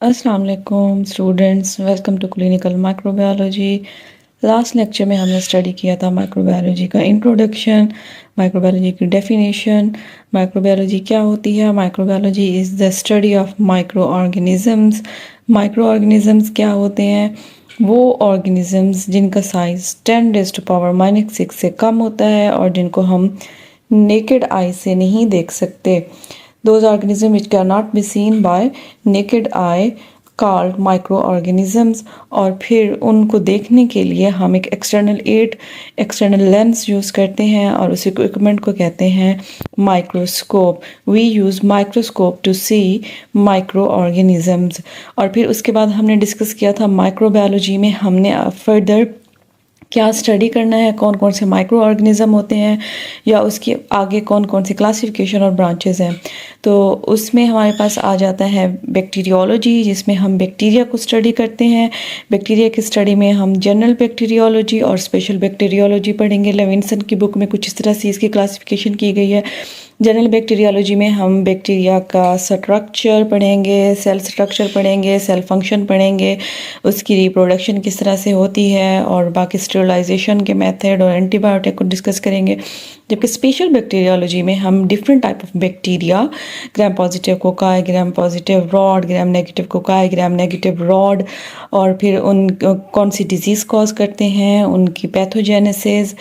अस्सलाम वालेकुम students, welcome to clinical microbiology. Last lecture में हमने स्टडी किया था माइक्रोबायोलॉजी का इंट्रोडक्शन, माइक्रोबायोलॉजी की डेफिनेशन। माइक्रोबायोलॉजी क्या होती है? Microbiology is the study of microorganisms. Microorganisms क्या होते हैं? वो ऑर्गेनिजम्स जिनका साइज़ 10⁻⁻⁶ से कम होता है और जिनको हम नेकेड आई से नहीं देख सकते। Those organisms which cannot be seen by naked eye called microorganisms। और फिर उनको देखने के लिए हम एक एक्सटर्नल लेंस यूज़ करते हैं और उस इक्विपमेंट को कहते हैं microscope. We use microscope to see microorganisms. और फिर उसके बाद हमने डिस्कस किया था माइक्रोबायोलॉजी में हमने फर्दर क्या स्टडी करना है, कौन कौन से माइक्रो ऑर्गेनिज्म होते हैं या उसके आगे कौन कौन सी क्लासिफिकेशन और ब्रांचेस हैं। तो उसमें हमारे पास आ जाता है बैक्टीरियोलॉजी, जिसमें हम बैक्टीरिया को स्टडी करते हैं। बैक्टीरिया की स्टडी में हम जनरल बैक्टीरियोलॉजी और स्पेशल बैक्टीरियोलॉजी पढ़ेंगे। लेविंसन की बुक में कुछ इस तरह से इसकी क्लासिफिकेशन की गई है। जनरल बैक्टीरियोलॉजी में हम बैक्टीरिया का स्ट्रक्चर पढ़ेंगे, सेल स्ट्रक्चर पढ़ेंगे, सेल फंक्शन पढ़ेंगे, उसकी रिप्रोडक्शन किस तरह से होती है और बाकी स्टेरिलाइजेशन के मेथड और एंटीबायोटिक को डिस्कस करेंगे। जबकि स्पेशल बैक्टीरियोलॉजी में हम different type of bacteria, gram positive cocci, gram positive rod, gram negative cocci, gram negative rod, और फिर उन कौन सी डिजीज़ कॉज करते हैं, उनकी पैथोजेनेसिस,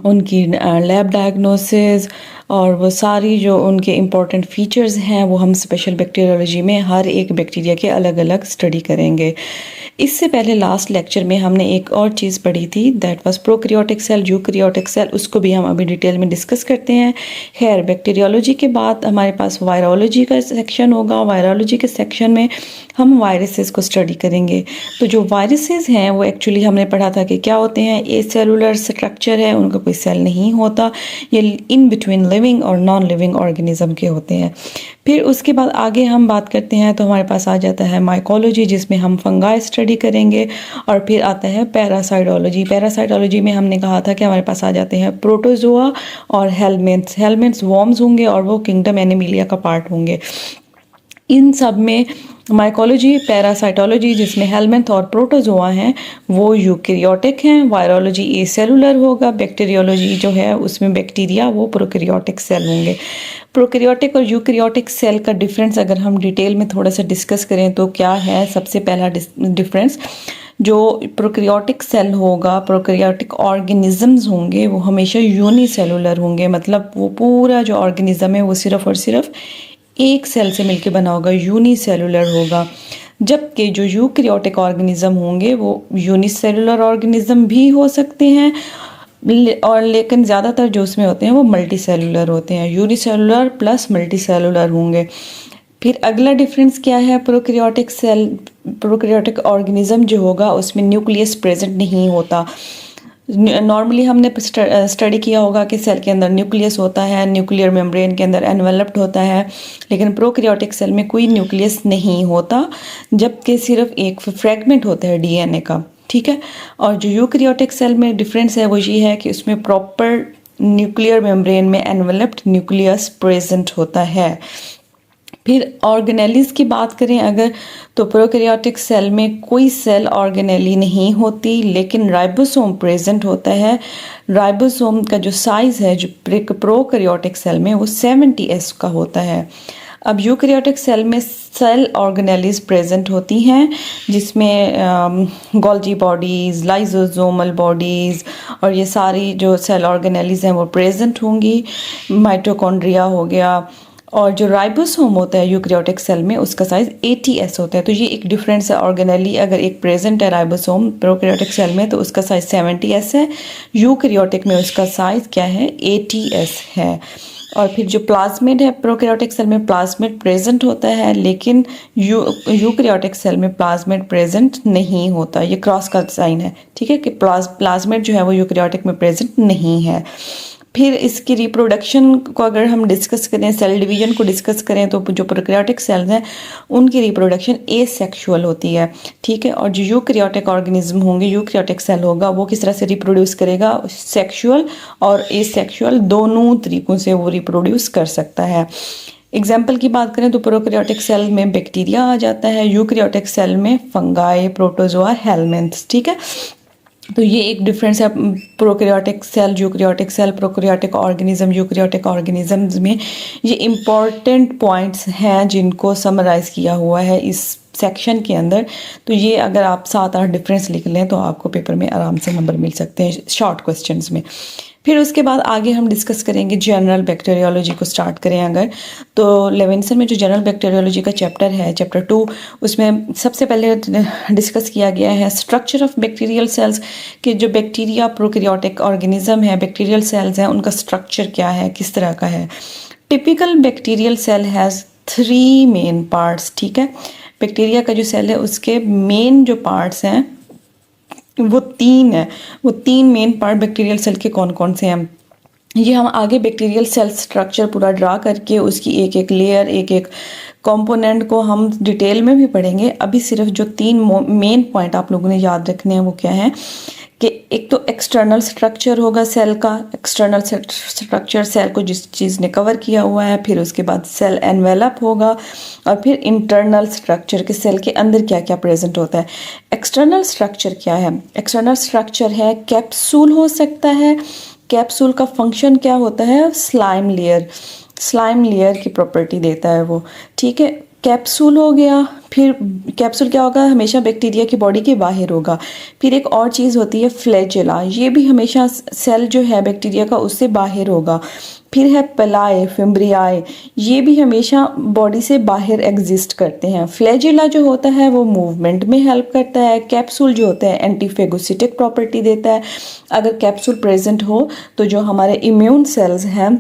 उनकी लैब डायग्नोसिस और वो सारी जो उनके इम्पॉर्टेंट फीचर्स हैं वो हम स्पेशल बैक्टीरियोलॉजी में हर एक बैक्टीरिया के अलग अलग स्टडी करेंगे। इससे पहले लास्ट लेक्चर में हमने एक और चीज़ पढ़ी थी, that was prokaryotic cell, eukaryotic cell. उसको भी हम अभी डिटेल में डिस्कस करते हैं। खैर, बैक्टीरियोलॉजी के बाद हमारे पास वायरोलॉजी का सेक्शन होगा। वायरोलॉजी के सेक्शन में हम वायरसेस को स्टडी करेंगे। तो जो वायरसेस हैं वो एक्चुअली हमने पढ़ा था कि क्या होते हैं। ए सेलुलर स्ट्रक्चर है, उनका कोई सेल नहीं होता, ये इन बिटवीन लिविंग और नॉन लिविंग ऑर्गेनिज्म के होते हैं। फिर उसके बाद आगे हम बात करते हैं तो हमारे पास आ जाता है माइकोलॉजी, जिसमें हम फंगाई स्टडी करेंगे। और फिर आता है पैरासाइटोलॉजी। पैरासाइटोलॉजी में हमने कहा था कि हमारे पास आ जाते हैं प्रोटोजोआ और हेलमिंथ्स। हेलमिंथ्स वॉर्म्स होंगे और वो किंगडम एनिमिलिया का पार्ट होंगे। इन सब में माइकोलॉजी, पैरासाइटोलॉजी जिसमें हेलमिंथ और प्रोटोजोआ हैं वो यूकैरियोटिक हैं। वायरोलॉजी ए सेलुलर होगा। बैक्टीरियोलॉजी जो है उसमें बैक्टीरिया वो प्रोकैरियोटिक सेल होंगे। प्रोकैरियोटिक और यूकैरियोटिक सेल का डिफरेंस अगर हम डिटेल में थोड़ा सा डिस्कस करें तो क्या है? सबसे पहला डिफरेंस, जो प्रोकैरियोटिक सेल होगा, प्रोकैरियोटिक ऑर्गेनिजम्स होंगे वो हमेशा यूनिसेलुलर होंगे। मतलब वो पूरा जो ऑर्गेनिज्म है वो सिर्फ और सिर्फ एक सेल से मिलकर बना होगा, यूनिसेलुलर होगा। जबकि जो यूकैरियोटिक ऑर्गेनिज्म होंगे वो यूनिसेलुलर ऑर्गेनिज्म भी हो सकते हैं और लेकिन ज़्यादातर जो उसमें होते हैं वो मल्टी सेलुलर होते हैं। यूनिसेलुलर प्लस मल्टी सेलुलर होंगे। फिर अगला डिफरेंस क्या है? प्रोकैरियोटिक सेल, प्रोकैरियोटिक ऑर्गेनिज्म जो होगा उसमें न्यूक्लियस प्रेजेंट नहीं होता। नॉर्मली हमने स्टडी किया होगा कि सेल के अंदर न्यूक्लियस होता है, न्यूक्लियर मेम्ब्रेन के अंदर एनवेलप्ड होता है, लेकिन प्रोकैरियोटिक सेल में कोई न्यूक्लियस नहीं होता, जबकि सिर्फ एक फ्रैगमेंट होता है डीएनए का। ठीक है। और जो यूकैरियोटिक सेल में डिफरेंस है वो ये है कि उसमें प्रॉपर न्यूक्लियर मेम्ब्रेन में एनवेलप्ड न्यूक्लियस प्रेजेंट होता है। फिर ऑर्गेनेलीज की बात करें अगर, तो प्रोकैरियोटिक सेल में कोई सेल ऑर्गेनेली नहीं होती, लेकिन राइबोसोम प्रेजेंट होता है। राइबोसोम का जो साइज़ है जो प्रोकैरियोटिक सेल में वो 70S का होता है। अब यूकैरियोटिक सेल में सेल ऑर्गेनेलीज प्रेजेंट होती हैं, जिसमें गोल्जी बॉडीज़, लाइजोसोमल बॉडीज़ और ये सारी जो सेल ऑर्गेनेलीज हैं वो प्रेजेंट होंगी। माइटोकॉन्ड्रिया हो गया। और जो राइबोसोम होता है यूकैरियोटिक सेल में उसका साइज़ 80S होता है। तो ये एक डिफरेंस है। ऑर्गेनेली अगर एक प्रेजेंट है राइबोसोम प्रोकैरियोटिक सेल में तो उसका साइज़ 70S है। यूकैरियोटिक में उसका साइज़ क्या है? 80S है। और फिर जो प्लाज्मिड है, प्रोकैरियोटिक सेल में प्लाज्मिड प्रेजेंट होता है, लेकिन यूकैरियोटिक सेल में प्लाज्मिड प्रेजेंट नहीं होता। ये क्रॉस का साइन है, ठीक है, कि प्लाज्मिड जो है वो यूकैरियोटिक में प्रेजेंट नहीं है। फिर इसकी रिप्रोडक्शन को अगर हम डिस्कस करें, सेल डिवीजन को डिस्कस करें, तो जो प्रोकैरियोटिक सेल्स हैं उनकी रिप्रोडक्शन एसेक्सुअल होती है। ठीक है। और जो यूकैरियोटिक ऑर्गेनिज्म होंगे, यूकैरियोटिक सेल होगा, वो किस तरह से रिप्रोड्यूस करेगा? सेक्सुअल और एसेक्सुअल दोनों तरीक़ों से वो रिप्रोड्यूस कर सकता है। एग्जाम्पल की बात करें तो प्रोकैरियोटिक सेल में बैक्टीरिया आ जाता है, यूकैरियोटिक सेल में फंगाई, प्रोटोजोआ, हेलमिन्थ्स। ठीक है, तो ये एक डिफरेंस है prokaryotic cell, eukaryotic cell, prokaryotic organism, eukaryotic organisms में। ये इम्पॉर्टेंट पॉइंट्स हैं जिनको समराइज़ किया हुआ है इस सेक्शन के अंदर। तो ये अगर आप 7-8 डिफरेंस लिख लें तो आपको पेपर में आराम से नंबर मिल सकते हैं शॉर्ट क्वेश्चंस में। फिर उसके बाद आगे हम डिस्कस करेंगे जनरल बैक्टीरियोलॉजी को स्टार्ट करें अगर, तो लेवेंसन में जो जनरल बैक्टीरियोलॉजी का चैप्टर है, चैप्टर 2, उसमें सबसे पहले डिस्कस किया गया है स्ट्रक्चर ऑफ बैक्टीरियल सेल्स, कि जो बैक्टीरिया प्रोकैरियोटिक ऑर्गेनिज्म है, बैक्टीरियल सेल्स हैं, उनका स्ट्रक्चर क्या है, किस तरह का है। Typical bacterial cell has 3 main parts. ठीक है, बैक्टीरिया का जो सेल है उसके मेन जो पार्ट्स हैं वो 3 है। वो 3 मेन पार्ट बैक्टीरियल सेल के कौन कौन से हैं, ये हम आगे बैक्टीरियल सेल स्ट्रक्चर पूरा ड्रा करके उसकी एक एक लेयर, एक एक कंपोनेंट को हम डिटेल में भी पढ़ेंगे। अभी सिर्फ जो 3 मेन पॉइंट आप लोगों ने याद रखने हैं वो क्या है कि एक तो एक्सटर्नल स्ट्रक्चर होगा सेल का, एक्सटर्नल स्ट्रक्चर सेल को जिस चीज़ ने कवर किया हुआ है, फिर उसके बाद सेल एनवेलप होगा, और फिर इंटरनल स्ट्रक्चर के सेल के अंदर क्या क्या प्रेजेंट होता है। एक्सटर्नल स्ट्रक्चर क्या है, एक्सटर्नल स्ट्रक्चर है कैप्सूल हो सकता है। कैप्सूल का फंक्शन क्या होता है, स्लाइम लेयर, स्लाइम लेयर की प्रॉपर्टी देता है वो। ठीक है, कैप्सूल हो गया। फिर कैप्सूल क्या होगा, हमेशा बैक्टीरिया की बॉडी के बाहर होगा। फिर एक और चीज़ होती है फ्लैजेला, ये भी हमेशा सेल जो है बैक्टीरिया का उससे बाहर होगा। फिर है पेलाए, फिम्ब्रियाए, ये भी हमेशा बॉडी से बाहर एग्जिस्ट करते हैं। फ्लैजेला जो होता है वो मूवमेंट में हेल्प करता है। कैप्सूल जो होता है एंटीफेगोसिटिक प्रॉपर्टी देता है। अगर कैप्सूल प्रेजेंट हो तो जो हमारे इम्यून सेल्स हैं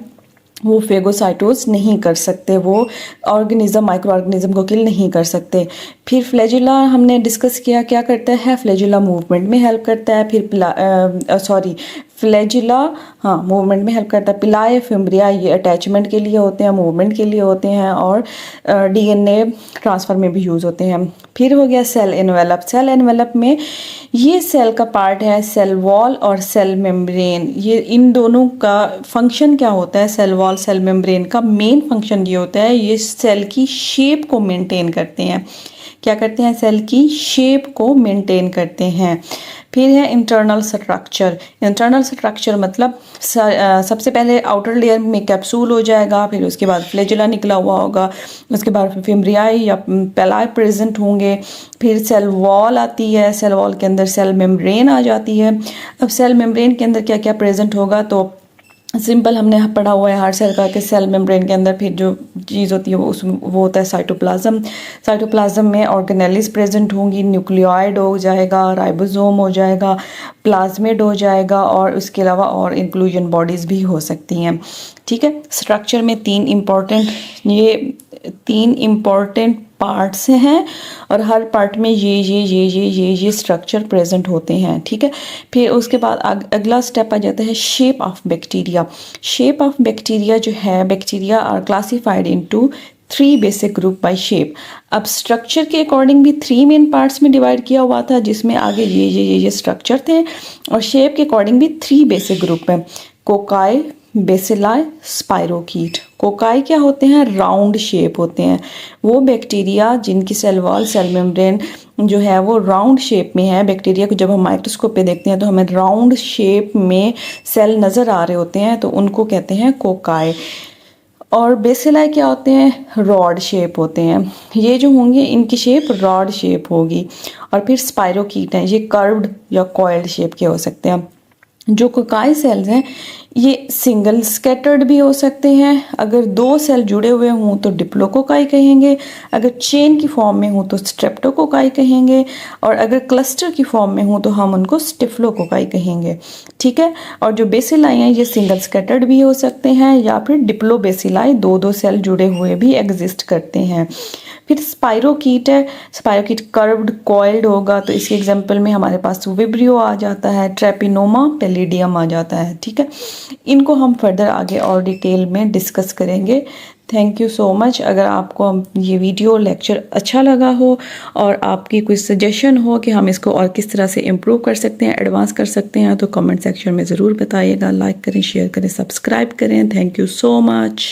वो फेगोसाइटोज नहीं कर सकते, वो ऑर्गेनिज्म, माइक्रो ऑर्गेनिज्म को किल नहीं कर सकते। फिर फ्लैजिला हमने डिस्कस किया क्या करता है, फ्लैजिला मूवमेंट में हेल्प करता है। फिर फ्लैजिला हाँ मूवमेंट में हेल्प करता है। पिलाए, फिम्ब्रिया ये अटैचमेंट के लिए होते हैं, मूवमेंट के लिए होते हैं, और डीएनए ट्रांसफ़र में भी यूज़ होते हैं। फिर हो गया सेल एनवेलप। सेल एनवेलप में ये सेल का पार्ट है सेल वॉल और सेल मेम्ब्रेन। ये इन दोनों का फंक्शन क्या होता है, सेल वॉल सेल मेम्ब्रेन का मेन फंक्शन ये होता है, ये सेल की शेप को मेंटेन करते हैं। क्या करते हैं, सेल की शेप को मेंटेन करते हैं। फिर है इंटरनल स्ट्रक्चर। इंटरनल स्ट्रक्चर मतलब सबसे पहले आउटर लेयर में कैप्सूल हो जाएगा, फिर उसके बाद फ्लैजिला निकला हुआ होगा, उसके बाद फिम्ब्रियाई या पेलाई प्रेजेंट होंगे। फिर सेल वॉल आती है, सेल वॉल के अंदर सेल मेम्ब्रेन आ जाती है। अब सेल मेम्ब्रेन के अंदर क्या क्या प्रेजेंट होगा, तो सिंपल हमने पढ़ा हुआ है हर सेल का कि सेल मेम्ब्रेन के अंदर फिर जो चीज़ होती है वो होता है साइटोप्लाज्म। साइटोप्लाज्म में ऑर्गेनेलिस प्रेजेंट होंगी, न्यूक्लियोइड हो जाएगा, राइबोसोम हो जाएगा, प्लाज्मिड हो जाएगा, और उसके अलावा और इंक्लूजन बॉडीज़ भी हो सकती हैं। ठीक है, स्ट्रक्चर में 3 इम्पॉर्टेंट पार्ट्स हैं, और हर पार्ट में ये स्ट्रक्चर प्रेजेंट होते हैं। ठीक है, फिर उसके बाद अगला स्टेप आ जाता है shape of bacteria. Shape of bacteria जो है, bacteria are classified into 3 basic group by shape. अब स्ट्रक्चर के अकॉर्डिंग भी 3 मेन पार्ट्स में डिवाइड किया हुआ था, जिसमें आगे ये स्ट्रक्चर थे, और शेप के अकॉर्डिंग भी 3 बेसिक ग्रुप हैं, कोकाई, बेसिलाई, स्पाइरोकीट। कोकाई क्या होते हैं, राउंड शेप होते हैं। वो बैक्टीरिया जिनकी सेल वॉल सेल मेम्ब्रेन जो है वो राउंड शेप में है। बैक्टीरिया को जब हम माइक्रोस्कोप पे देखते हैं तो हमें राउंड शेप में सेल नज़र आ रहे होते हैं, तो उनको कहते हैं कोकाई। और बेसिलाई क्या होते हैं, रॉड शेप होते हैं। ये जो होंगे इनकी शेप रॉड शेप होगी। और फिर स्पाइरोकीट हैं, ये कर्व्ड या कॉइल्ड शेप के हो सकते हैं। जो कोकाई सेल्स हैं ये सिंगल स्कैटर्ड भी हो सकते हैं। अगर 2 सेल जुड़े हुए हों तो डिप्लोकोकाई कहेंगे, अगर चेन की फॉर्म में हो तो स्ट्रेप्टोकोकाई कहेंगे, और अगर क्लस्टर की फॉर्म में हो तो हम उनको स्टिफ्लोकोकाई कहेंगे। ठीक है, और जो बेसिलाई हैं ये सिंगल स्कैटर्ड भी हो सकते हैं, या फिर डिप्लो बेसिलाई 2-2 सेल जुड़े हुए भी एग्जिस्ट करते हैं। फिर स्पाइरोकीट है, स्पाइरोकीट कर्व्ड कॉइल्ड होगा, तो इसके एग्जांपल में हमारे पास विब्रियो आ जाता है, ट्रेपिनोमा, पेलिडियम आ जाता है। ठीक है, इनको हम फर्दर आगे और डिटेल में डिस्कस करेंगे। Thank you so much. अगर आपको ये वीडियो लेक्चर अच्छा लगा हो और आपकी कोई सजेशन हो कि हम इसको और किस तरह से इम्प्रूव कर सकते हैं, एडवांस कर सकते हैं, तो कमेंट सेक्शन में ज़रूर बताइएगा। लाइक करें, शेयर करें, सब्सक्राइब करें। Thank you so much.